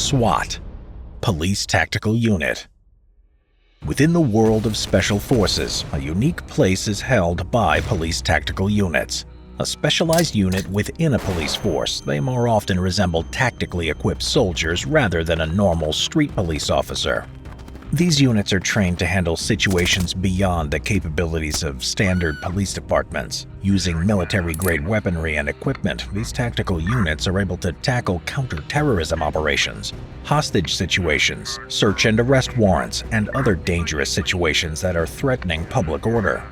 SWAT, Police Tactical Unit. Within the world of special forces, a unique place is held by police tactical units. A specialized unit within a police force, they more often resemble tactically equipped soldiers rather than a normal street police officer. These units are trained to handle situations beyond the capabilities of standard police departments. Using military-grade weaponry and equipment, these tactical units are able to tackle counter-terrorism operations, hostage situations, search and arrest warrants, and other dangerous situations that are threatening public order.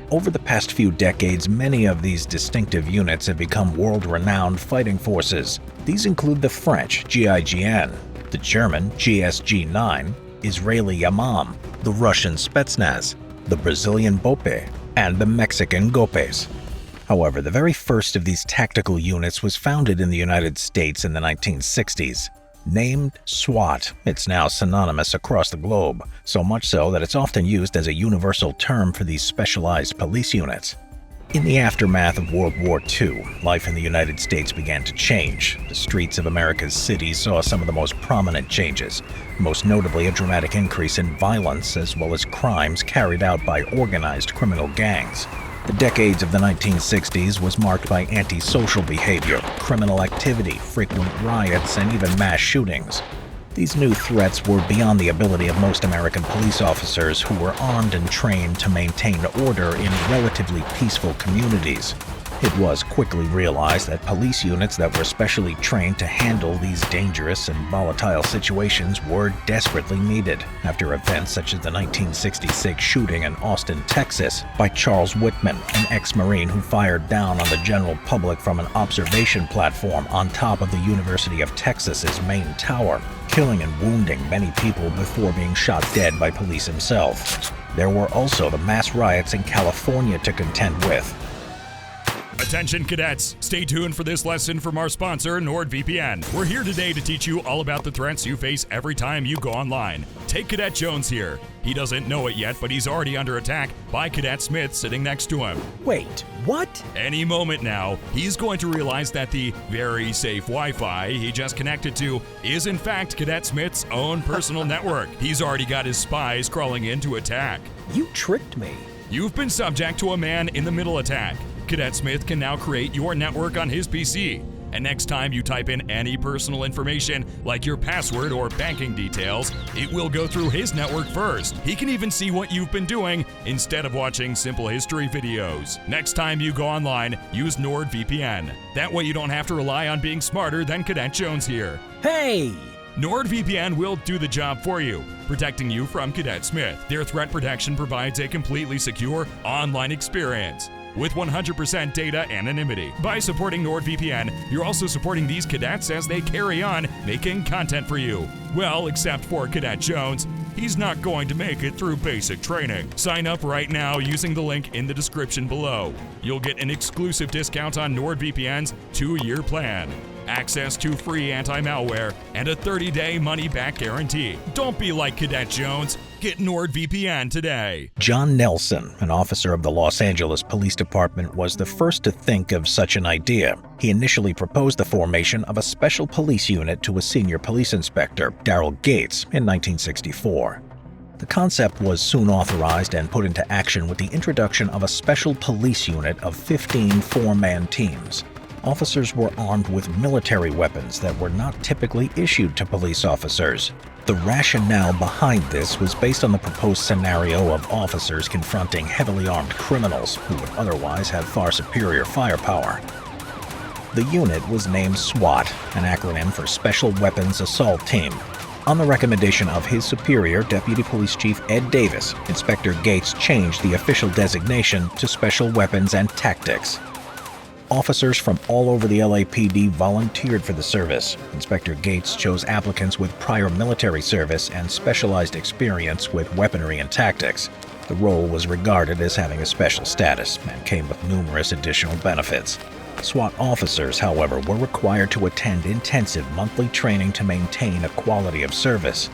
Over the past few decades, many of these distinctive units have become world-renowned fighting forces. These include the French GIGN, the German GSG-9, Israeli Yamam, the Russian Spetsnaz, the Brazilian BOPE, and the Mexican GOPES. However, the very first of these tactical units was founded in the United States in the 1960s. Named SWAT, it's now synonymous across the globe, so much so that it's often used as a universal term for these specialized police units. In the aftermath of World War II, life in the United States began to change. The streets of America's cities saw some of the most prominent changes, most notably a dramatic increase in violence as well as crimes carried out by organized criminal gangs. The decades of the 1960s was marked by antisocial behavior, criminal activity, frequent riots, and even mass shootings. These new threats were beyond the ability of most American police officers who were armed and trained to maintain order in relatively peaceful communities. It was quickly realized that police units that were specially trained to handle these dangerous and volatile situations were desperately needed after events such as the 1966 shooting in Austin, Texas by Charles Whitman, an ex-Marine who fired down on the general public from an observation platform on top of the University of Texas's main tower, killing and wounding many people before being shot dead by police himself. There were also the mass riots in California to contend with. Attention cadets, stay tuned for this lesson from our sponsor, NordVPN. We're here today to teach you all about the threats you face every time you go online. Take Cadet Jones here. He doesn't know it yet, but he's already under attack by Cadet Smith sitting next to him. Wait, what? Any moment now, he's going to realize that the very safe Wi-Fi he just connected to is in fact Cadet Smith's own personal network. He's already got his spies crawling in to attack. You tricked me. You've been subject to a man-in-the-middle attack. Cadet Smith can now create your network on his PC. And next time you type in any personal information, like your password or banking details, it will go through his network first. He can even see what you've been doing instead of watching simple history videos. Next time you go online, use NordVPN. That way you don't have to rely on being smarter than Cadet Jones here. Hey! NordVPN will do the job for you, protecting you from Cadet Smith. Their threat protection provides a completely secure online experience with 100% data anonymity. By supporting NordVPN, you're also supporting these cadets as they carry on making content for you. Well, except for Cadet Jones, he's not going to make it through basic training. Sign up right now using the link in the description below. You'll get an exclusive discount on NordVPN's 2-year plan, access to free anti-malware, and a 30-day money-back guarantee. Don't be like Cadet Jones. Get NordVPN today. John Nelson, an officer of the Los Angeles Police Department, was the first to think of such an idea. He initially proposed the formation of a special police unit to a senior police inspector, Daryl Gates, in 1964. The concept was soon authorized and put into action with the introduction of a special police unit of 15 four-man teams. Officers were armed with military weapons that were not typically issued to police officers. The rationale behind this was based on the proposed scenario of officers confronting heavily armed criminals who would otherwise have far superior firepower. The unit was named SWAT, an acronym for Special Weapons Assault Team. On the recommendation of his superior, Deputy Police Chief Ed Davis, Inspector Gates changed the official designation to Special Weapons and Tactics. Officers from all over the LAPD volunteered for the service. Inspector Gates chose applicants with prior military service and specialized experience with weaponry and tactics. The role was regarded as having a special status and came with numerous additional benefits. SWAT officers, however, were required to attend intensive monthly training to maintain a quality of service.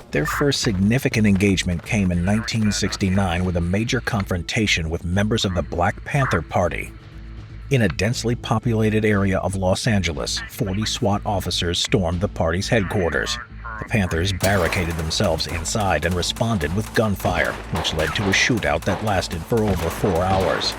Their first significant engagement came in 1969 with a major confrontation with members of the Black Panther Party. In a densely populated area of Los Angeles, 40 SWAT officers stormed the party's headquarters. The Panthers barricaded themselves inside and responded with gunfire, which led to a shootout that lasted for over 4 hours.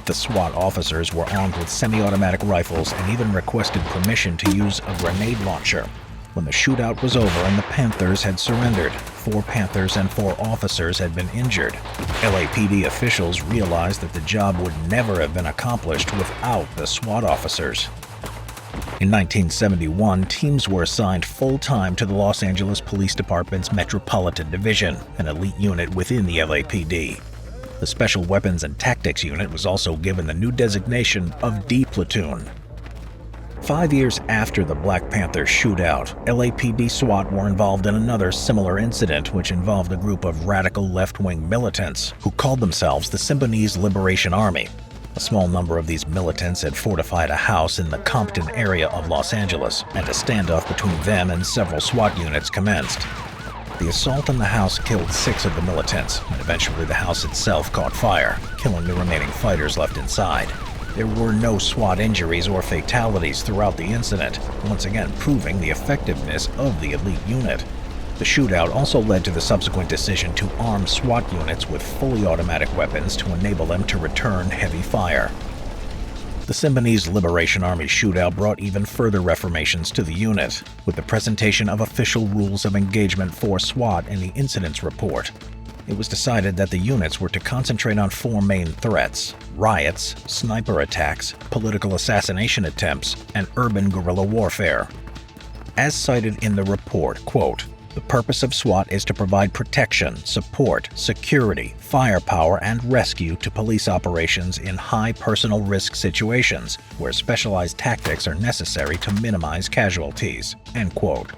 The SWAT officers were armed with semi-automatic rifles and even requested permission to use a grenade launcher. When the shootout was over and the Panthers had surrendered, 4 Panthers and 4 officers had been injured. LAPD officials realized that the job would never have been accomplished without the SWAT officers. In 1971, teams were assigned full-time to the Los Angeles Police Department's Metropolitan Division, an elite unit within the LAPD. The Special Weapons and Tactics Unit was also given the new designation of D Platoon. 5 years after the Black Panther shootout, LAPD SWAT were involved in another similar incident which involved a group of radical left-wing militants who called themselves the Symbionese Liberation Army. A small number of these militants had fortified a house in the Compton area of Los Angeles, and a standoff between them and several SWAT units commenced. The assault on the house killed 6 of the militants, and eventually the house itself caught fire, killing the remaining fighters left inside. There were no SWAT injuries or fatalities throughout the incident, once again proving the effectiveness of the elite unit. The shootout also led to the subsequent decision to arm SWAT units with fully automatic weapons to enable them to return heavy fire. The Symbionese Liberation Army shootout brought even further reformations to the unit, with the presentation of official rules of engagement for SWAT in the incidents report. It was decided that the units were to concentrate on 4 main threats: riots, sniper attacks, political assassination attempts, and urban guerrilla warfare. As cited in the report, quote, "The purpose of SWAT is to provide protection, support, security, firepower, and rescue to police operations in high personal risk situations where specialized tactics are necessary to minimize casualties." End quote.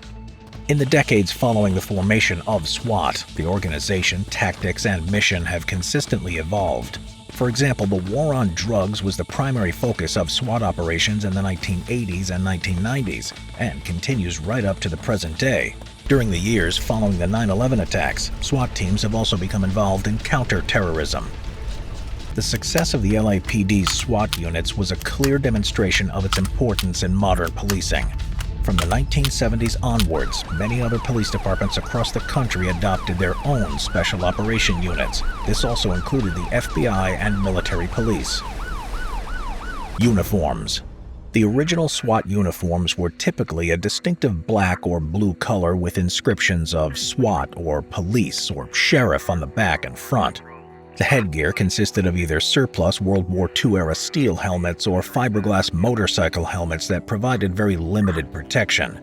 In the decades following the formation of SWAT, the organization, tactics, and mission have consistently evolved. For example, the war on drugs was the primary focus of SWAT operations in the 1980s and 1990s, and continues right up to the present day. During the years following the 9/11 attacks, SWAT teams have also become involved in counter-terrorism. The success of the LAPD's SWAT units was a clear demonstration of its importance in modern policing. From the 1970s onwards, many other police departments across the country adopted their own special operation units. This also included the FBI and military police. Uniforms. The original SWAT uniforms were typically a distinctive black or blue color with inscriptions of SWAT or police or sheriff on the back and front. The headgear consisted of either surplus World War II-era steel helmets or fiberglass motorcycle helmets that provided very limited protection.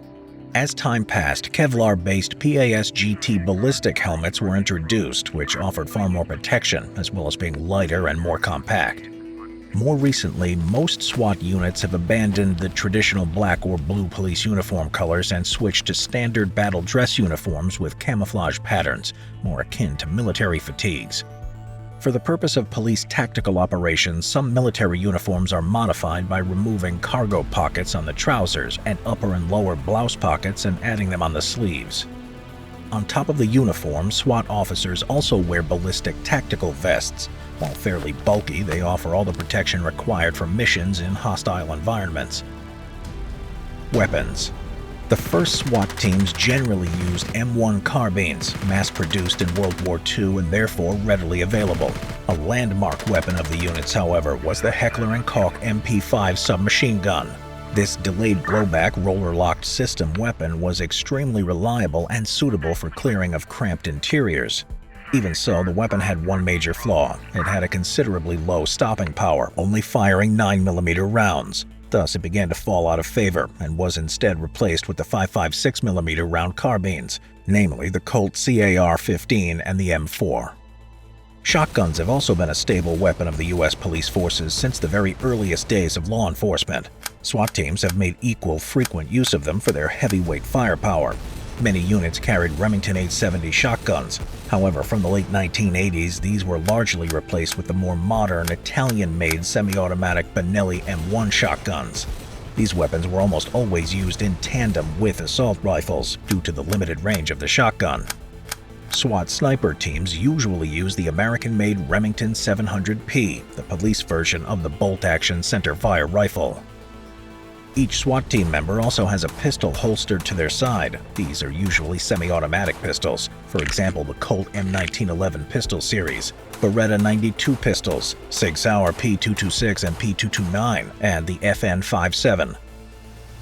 As time passed, Kevlar-based PAS-GT ballistic helmets were introduced, which offered far more protection, as well as being lighter and more compact. More recently, most SWAT units have abandoned the traditional black or blue police uniform colors and switched to standard battle dress uniforms with camouflage patterns, more akin to military fatigues. For the purpose of police tactical operations, some military uniforms are modified by removing cargo pockets on the trousers and upper and lower blouse pockets and adding them on the sleeves. On top of the uniform, SWAT officers also wear ballistic tactical vests. While fairly bulky, they offer all the protection required for missions in hostile environments. Weapons. The first SWAT teams generally used M1 carbines, mass-produced in World War II and therefore readily available. A landmark weapon of the units, however, was the Heckler & Koch MP5 submachine gun. This delayed blowback roller-locked system weapon was extremely reliable and suitable for clearing of cramped interiors. Even so, the weapon had one major flaw. It had a considerably low stopping power, only firing 9mm rounds. Thus, it began to fall out of favor and was instead replaced with the 5.56mm round carbines, namely the Colt CAR-15 and the M4. Shotguns have also been a stable weapon of the U.S. police forces since the very earliest days of law enforcement. SWAT teams have made equal frequent use of them for their heavyweight firepower. Many units carried Remington 870 shotguns. However, from the late 1980s, these were largely replaced with the more modern, Italian-made semi-automatic Benelli M1 shotguns. These weapons were almost always used in tandem with assault rifles due to the limited range of the shotgun. SWAT sniper teams usually use the American-made Remington 700P, the police version of the bolt-action center-fire rifle. Each SWAT team member also has a pistol holstered to their side. These are usually semi-automatic pistols, for example the Colt M1911 pistol series, Beretta 92 pistols, Sig Sauer P226 and P229, and the FN57.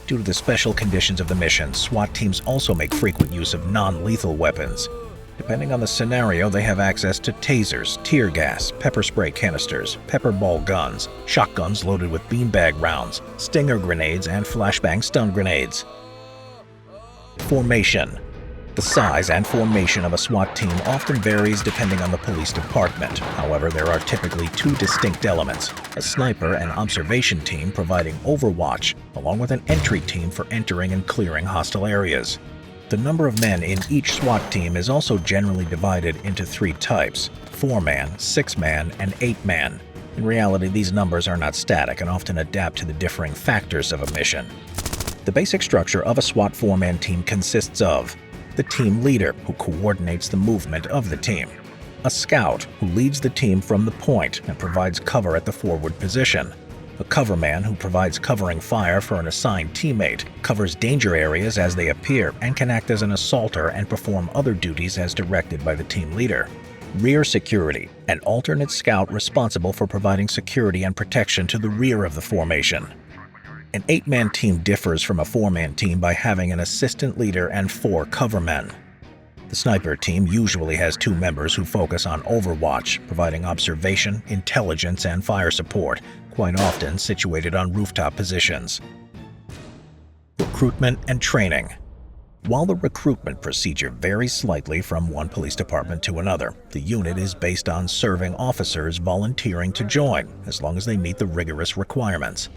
Due to the special conditions of the mission, SWAT teams also make frequent use of non-lethal weapons. Depending on the scenario, they have access to tasers, tear gas, pepper spray canisters, pepper ball guns, shotguns loaded with beanbag rounds, stinger grenades, and flashbang stun grenades. Formation. The size and formation of a SWAT team often varies depending on the police department. However, there are typically two distinct elements: a sniper and observation team providing overwatch, along with an entry team for entering and clearing hostile areas. The number of men in each SWAT team is also generally divided into three types: 4-man, 6-man, and 8-man. In reality, these numbers are not static and often adapt to the differing factors of a mission. The basic structure of a SWAT 4-man team consists of the team leader, who coordinates the movement of the team, a scout, who leads the team from the point and provides cover at the forward position, a coverman, who provides covering fire for an assigned teammate, covers danger areas as they appear, and can act as an assaulter and perform other duties as directed by the team leader. Rear security, an alternate scout responsible for providing security and protection to the rear of the formation. An 8-man team differs from a 4-man team by having an assistant leader and 4 covermen. The sniper team usually has 2 members who focus on overwatch, providing observation, intelligence, and fire support, quite often situated on rooftop positions. Recruitment and training. While the recruitment procedure varies slightly from one police department to another, the unit is based on serving officers volunteering to join, as long as they meet the rigorous requirements.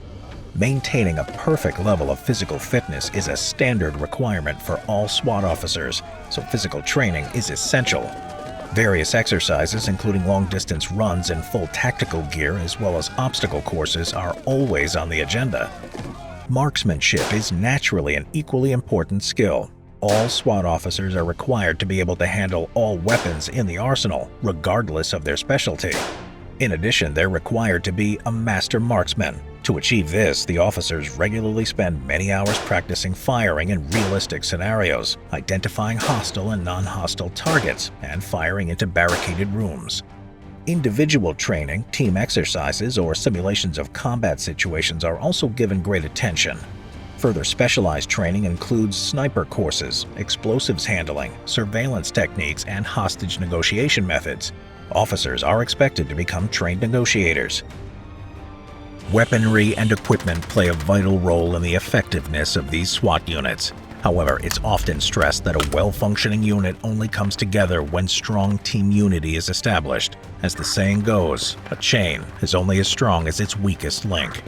Maintaining a perfect level of physical fitness is a standard requirement for all SWAT officers, so physical training is essential. Various exercises, including long-distance runs in full tactical gear as well as obstacle courses, are always on the agenda. Marksmanship is naturally an equally important skill. All SWAT officers are required to be able to handle all weapons in the arsenal, regardless of their specialty. In addition, they're required to be a master marksman. To achieve this, the officers regularly spend many hours practicing firing in realistic scenarios, identifying hostile and non-hostile targets, and firing into barricaded rooms. Individual training, team exercises, or simulations of combat situations are also given great attention. Further specialized training includes sniper courses, explosives handling, surveillance techniques, and hostage negotiation methods. Officers are expected to become trained negotiators. Weaponry and equipment play a vital role in the effectiveness of these SWAT units. However, it's often stressed that a well-functioning unit only comes together when strong team unity is established. As the saying goes, a chain is only as strong as its weakest link.